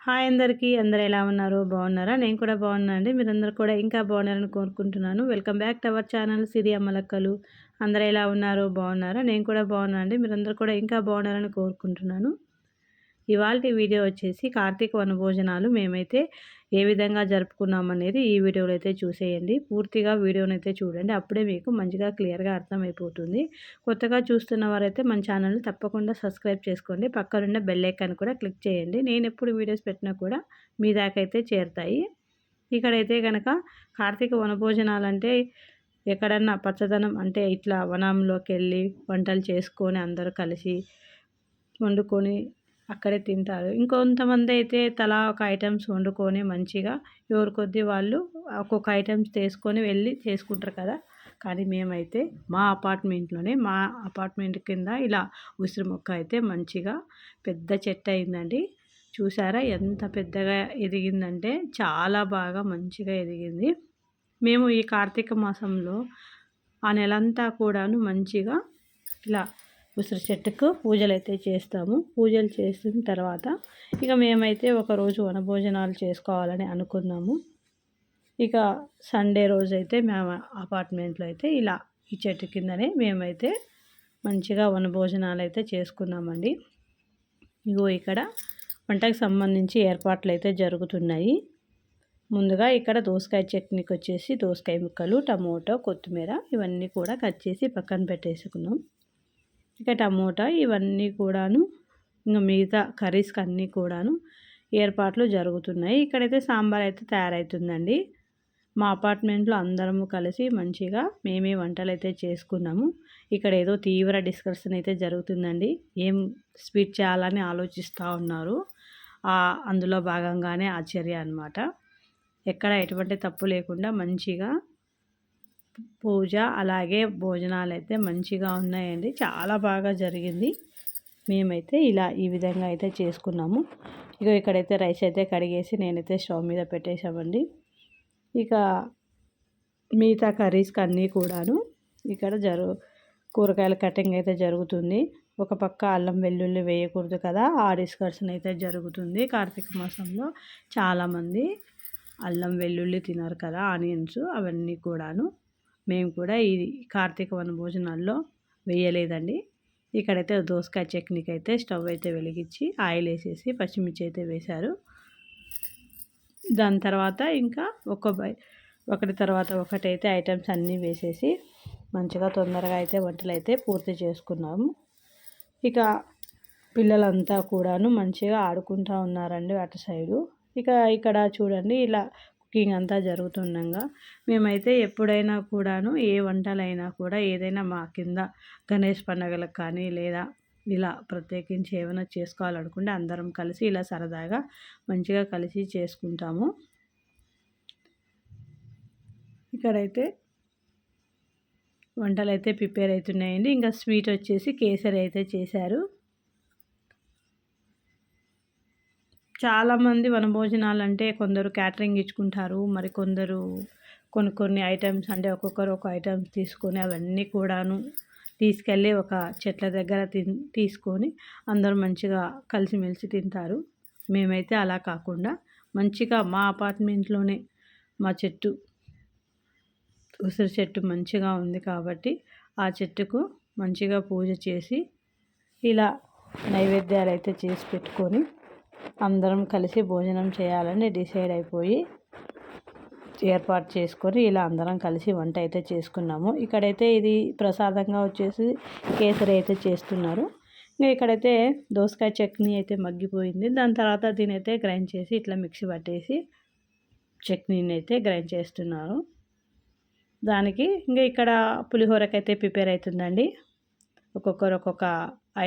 Hi అందరికీ. అందరూ ఎలా ఉన్నారు? బాగున్నారా? నేను కూడా బాగున్నా అండి. మీరందరూ కూడా ఇంకా బాగున్నారని కోరుకుంటున్నాను. Welcome back to our channel Siri Ammalakkalu. అందరూ ఎలా ఉన్నారు? బాగున్నారా? నేను కూడా బాగున్నా అండి. మీరందరూ కూడా ఇంకా బాగున్నారని కోరుకుంటున్నాను. ఇవాల్టి వీడియో వచ్చేసి కార్తీక వనభోజనాలు మేమైతే ఏ విధంగా జరుపుకున్నామనేది ఈ వీడియోలో అయితే చూసేయండి. పూర్తిగా వీడియోనైతే చూడండి. అప్పుడే మీకు మంచిగా క్లియర్గా అర్థమైపోతుంది. కొత్తగా చూస్తున్న వారైతే మన ఛానల్ని తప్పకుండా సబ్స్క్రైబ్ చేసుకోండి. పక్కనున్న బెల్ ఐకాన్ కూడా క్లిక్ చేయండి. నేను ఎప్పుడు వీడియోస్ పెట్టినా కూడా మీ దాకైతే చేరుతాయి. ఇక్కడైతే కనుక కార్తీక వనభోజనాలంటే ఎక్కడన్నా పచ్చదనం అంటే ఇట్లా వనంలోకి వెళ్ళి వంటలు చేసుకొని అందరూ కలిసి వండుకొని అక్కడే తింటారు. ఇంకొంతమంది అయితే తలా ఒక ఐటమ్స్ వండుకొని మంచిగా ఎవరి కొద్దీ వాళ్ళు ఒక్కొక్క ఐటమ్స్ తీసుకొని వెళ్ళి చేసుకుంటారు కదా. కానీ మేమైతే మా అపార్ట్మెంట్ కింద ఇలా ఉసిరి మొక్క అయితే మంచిగా పెద్ద చెట్టు అయిందండి. చూసారా ఎంత పెద్దగా ఎదిగిందంటే చాలా బాగా మంచిగా ఎదిగింది. మేము ఈ కార్తీక మాసంలో ఆ నెలంతా కూడాను మంచిగా ఇలా ఉసిరి చెట్టుకు పూజలు అయితే చేస్తాము. పూజలు చేసిన తర్వాత ఇక మేమైతే ఒకరోజు వనభోజనాలు చేసుకోవాలని అనుకున్నాము. ఇక సండే రోజు అయితే మేము అపార్ట్మెంట్లో అయితే ఇలా ఈ చెట్టు కిందనే మేమైతే మంచిగా వనభోజనాలు అయితే చేసుకున్నామండి. ఇగో ఇక్కడ వంటకు సంబంధించి ఏర్పాట్లు అయితే జరుగుతున్నాయి. ముందుగా ఇక్కడ దోసకాయ చట్నీకి వచ్చేసి దోసకాయ ముక్కలు, టమోటో, కొత్తిమీర ఇవన్నీ కూడా కట్ చేసి పక్కన పెట్టేసుకున్నాం. ఇక టమోటా ఇవన్నీ కూడాను ఇంకా మిగతా కర్రీస్కి అన్నీ కూడాను ఏర్పాట్లు జరుగుతున్నాయి. ఇక్కడైతే సాంబార్ అయితే తయారవుతుందండి. మా అపార్ట్మెంట్లో అందరము కలిసి మంచిగా మేమే వంటలు అయితే చేసుకున్నాము. ఇక్కడ ఏదో తీవ్ర డిస్కషన్ అయితే జరుగుతుందండి. ఏం స్వీట్ చేయాలని ఆలోచిస్తూ ఉన్నారు. అందులో భాగంగానే ఆశ్చర్య అనమాట. ఎక్కడ ఎటువంటి తప్పు లేకుండా మంచిగా పూజ అలాగే భోజనాలు అయితే మంచిగా ఉన్నాయండి. చాలా బాగా జరిగింది. మేమైతే ఇలా ఈ విధంగా అయితే చేసుకున్నాము. ఇక ఇక్కడైతే రైస్ అయితే కడిగేసి నేనైతే స్టవ్ మీద పెట్టేశామండి. ఇక మిగతా కర్రీస్కి అన్నీ కూడాను ఇక్కడ కూరగాయల కటింగ్ అయితే జరుగుతుంది. ఒక పక్క అల్లం వెల్లుల్లి వేయకూడదు కదా, ఆ డిస్కషన్ అయితే జరుగుతుంది. కార్తీక మాసంలో చాలామంది అల్లం వెల్లుల్లి తినరు కదా, ఆనియన్స్ అవన్నీ కూడాను. మేము కూడా ఈ కార్తీక వనభోజనాల్లో వేయలేదండి. ఇక్కడైతే దోసకాయ చట్నీకి అయితే స్టవ్ అయితే వెలిగించి ఆయిల్ వేసేసి పచ్చిమిర్చి అయితే వేశారు. దాని తర్వాత ఇంకా ఒకటి తర్వాత ఒకటైతే ఐటమ్స్ అన్నీ వేసేసి మంచిగా తొందరగా అయితే వంటలు అయితే పూర్తి చేసుకున్నాము. ఇక పిల్లలంతా కూడాను మంచిగా ఆడుకుంటూ ఉన్నారండి అటు సైడు. ఇక ఇక్కడ చూడండి ఇలా కుకింగ్ అంతా జరుగుతుండగా మేమైతే ఎప్పుడైనా కూడాను ఏ వంటలైనా కూడా ఏదైనా మా కింద గణేష్ పండుగలకు కానీ లేదా ఇలా ప్రత్యేకించి ఏమైనా చేసుకోవాలనుకుంటే అందరం కలిసి ఇలా సరదాగా మంచిగా కలిసి చేసుకుంటాము. ఇక్కడైతే వంటలు అయితే ప్రిపేర్ అవుతున్నాయండి. ఇంకా స్వీట్ వచ్చేసి కేసరి అయితే చేశారు. చాలామంది వనభోజనాలు అంటే కొందరు క్యాటరింగ్ ఇచ్చుకుంటారు, మరి కొందరు కొన్ని ఐటమ్స్ అంటే ఒక్కొక్కరు ఒక ఐటమ్స్ తీసుకొని అవన్నీ కూడాను తీసుకెళ్ళి ఒక చెట్ల దగ్గర తీసుకొని అందరూ మంచిగా కలిసిమెలిసి తింటారు. మేమైతే అలా కాకుండా మంచిగా మా అపార్ట్మెంట్లోనే మా చెట్టు ఉసిరి చెట్టు మంచిగా ఉంది కాబట్టి ఆ చెట్టుకు మంచిగా పూజ చేసి ఇలా నైవేద్యాలు అయితే చేసి పెట్టుకొని అందరం కలిసి భోజనం చేయాలని డిసైడ్ అయిపోయి ఏర్పాటు చేసుకొని ఇలా అందరం కలిసి వంట అయితే చేసుకున్నాము. ఇక్కడైతే ఇది ప్రసాదంగా వచ్చేసి కేసరి అయితే చేస్తున్నారు. ఇంకా ఇక్కడైతే దోసకాయ చట్నీ అయితే మగ్గిపోయింది. దాని తర్వాత దీని అయితే గ్రైండ్ చేసి ఇట్లా మిక్సీ పట్టేసి చట్నీని అయితే గ్రైండ్ చేస్తున్నారు. దానికి ఇంకా ఇక్కడ పులిహోరకైతే ప్రిపేర్ అవుతుందండి. ఒక్కొక్కరు ఒక్కొక్క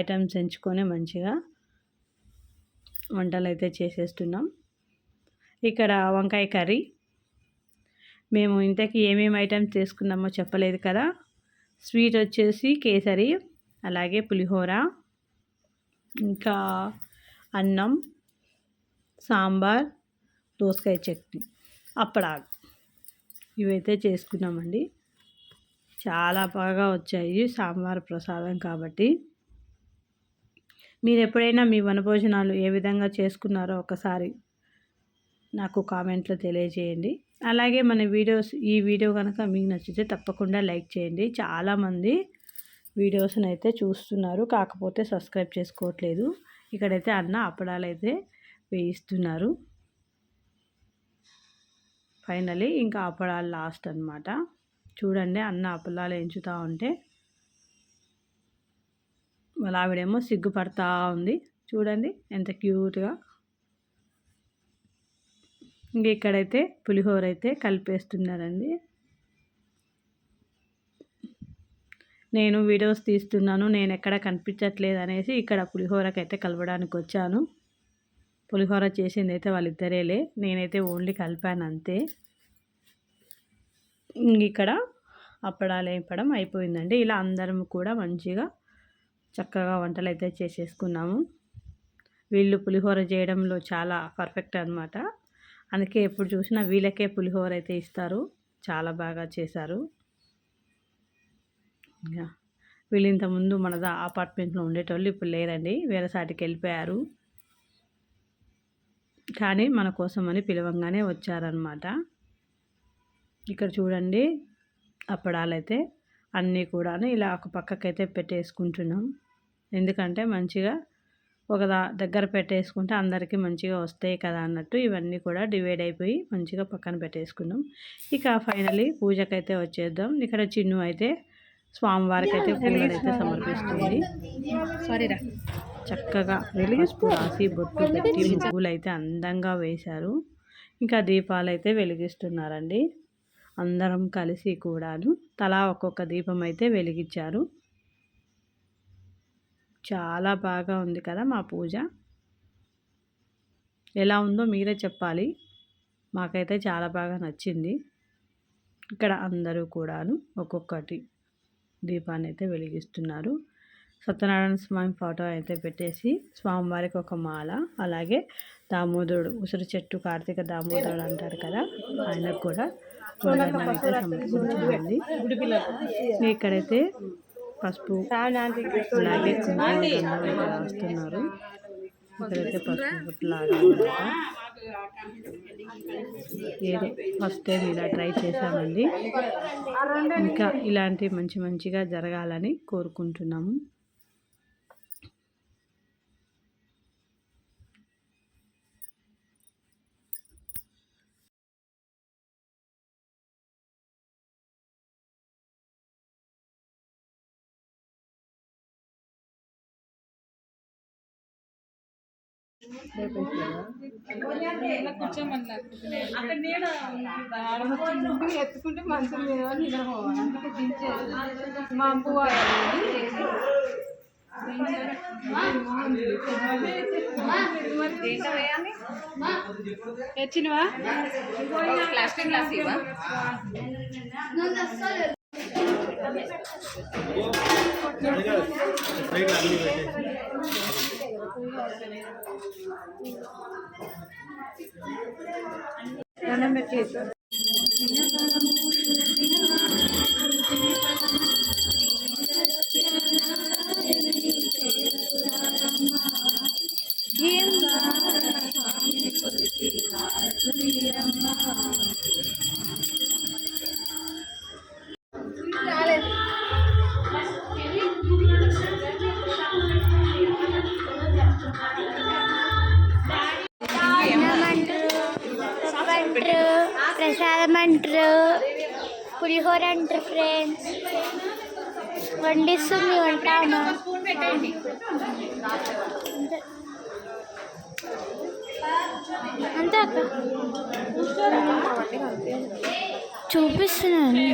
ఐటమ్స్ ఎంచుకొని మంచిగా వంటలు అయితే చేసేస్తున్నాం. ఇక్కడ వంకాయ కర్రీ మేము ఇంతకీ ఏమేమి ఐటమ్స్ చేసుకున్నామో చెప్పలేదు కదా. స్వీట్ వచ్చేసి కేసరి, అలాగే పులిహోర, ఇంకా అన్నం, సాంబార్, దోసకాయ చట్నీ, అప్పడాలు ఇవైతే చేసుకున్నామండి. చాలా బాగా వచ్చాయి సాంబార్ ప్రసాదం కాబట్టి. మీరు ఎప్పుడైనా మీ వనభోజనాలు ఏ విధంగా చేసుకున్నారో ఒకసారి నాకు కామెంట్లో తెలియజేయండి. అలాగే మన ఈ వీడియో కనుక మీకు నచ్చితే తప్పకుండా లైక్ చేయండి. చాలామంది వీడియోస్ని అయితే చూస్తున్నారు, కాకపోతే సబ్స్క్రైబ్ చేసుకోవట్లేదు. ఇక్కడైతే అన్న అప్పడాలు అయితే వేయిస్తున్నారు. ఫైనలీ ఇంకా అప్పడాలు లాస్ట్ అనమాట. చూడండి అన్న అప్పడాలు ఎంచుతూ ఉంటే వాళ్ళ ఆవిడేమో సిగ్గుపడతా ఉంది. చూడండి ఎంత క్యూట్గా. ఇంక ఇక్కడైతే పులిహోర అయితే కలిపేస్తున్నారండి. నేను వీడియోస్ తీస్తున్నాను, నేను ఎక్కడ కనిపించట్లేదు అనేసి ఇక్కడ పులిహోరకైతే కలపడానికి వచ్చాను. పులిహోర చేసింది అయితే వాళ్ళిద్దరేలే, నేనైతే ఓన్లీ కలిపాను అంతే. ఇక్కడ అప్పడాలు వేపడం అయిపోయిందండి. ఇలా అందరం కూడా మంచిగా చక్కగా వంటలు అయితే చేసేసుకున్నాము. వీళ్ళు పులిహోర చేయడంలో చాలా పర్ఫెక్ట్ అనమాట. అందుకే ఎప్పుడు చూసినా వీళ్ళకే పులిహోర అయితే ఇస్తారు. చాలా బాగా చేశారు. వీళ్ళు ఇంతకుముందు మన అపార్ట్మెంట్లో ఉండేటోళ్ళు, ఇప్పుడు లేరండి, వేరే సాటికి వెళ్ళిపోయారు. కానీ మన కోసమని పిలవంగానే వచ్చారనమాట. ఇక్కడ చూడండి అప్పడాలైతే అన్నీ కూడా ఇలా ఒక పక్కకైతే పెట్టేసుకుంటున్నాం. ఎందుకంటే మంచిగా ఒక దగ్గర పెట్టేసుకుంటే అందరికీ మంచిగా వస్తాయి కదా అన్నట్టు ఇవన్నీ కూడా డివైడ్ అయిపోయి మంచిగా పక్కన పెట్టేసుకున్నాం. ఇక ఫైనలీ పూజకైతే వచ్చేద్దాం. ఇక్కడ చిన్ను అయితే స్వామివారికి అయితే పూలనైతే సమర్పిస్తుంది. చక్కగా పసుపు రాసి బొట్టు పెట్టి ముగ్గులు అయితే అందంగా వేశారు. ఇంకా దీపాలు అయితే వెలిగిస్తున్నారండి. అందరం కలిసి కూడాను తలా ఒక్కొక్క దీపం అయితే వెలిగించారు. చాలా బాగా ఉంది కదా మా పూజ. ఎలా ఉందో మీరే చెప్పాలి. మాకైతే చాలా బాగా నచ్చింది. ఇక్కడ అందరూ కూడాను ఒక్కొక్కటి దీపాన్ని అయితే వెలిగిస్తున్నారు. సత్యనారాయణ స్వామి ఫోటో అయితే పెట్టేసి స్వామివారికి ఒక మాల, అలాగే దామోదరుడు, ఉసిరి చెట్టు కార్తీక దామోదరుడు అంటారు కదా, ఆయనకు కూడా అయితే సమర్పించింది. ఇక్కడైతే పసుపు అలాగే రాస్తున్నారు. ఇక్కడైతే పసుపు బుట్టలాగా అనమాట. ఏదో ఫస్ట్ టైం ఇలా ట్రై చేశామండి. ఇంకా ఇలాంటి మంచిగా జరగాలని కోరుకుంటున్నాము. ఎత్తుకుంటే మంచం మీద నిద్రపోవాలి. అందుకే దించేది మా అమ్మ తెచ్చినవా ప్లాస్టిక్ గ్లాస్ ఇవా ప్రసాదం అంటారు, పులిహోర అంటారు. ఫ్రెండ్స్ వండిస్తుంది వంట అంతే అక్క చూపిస్తున్నాను.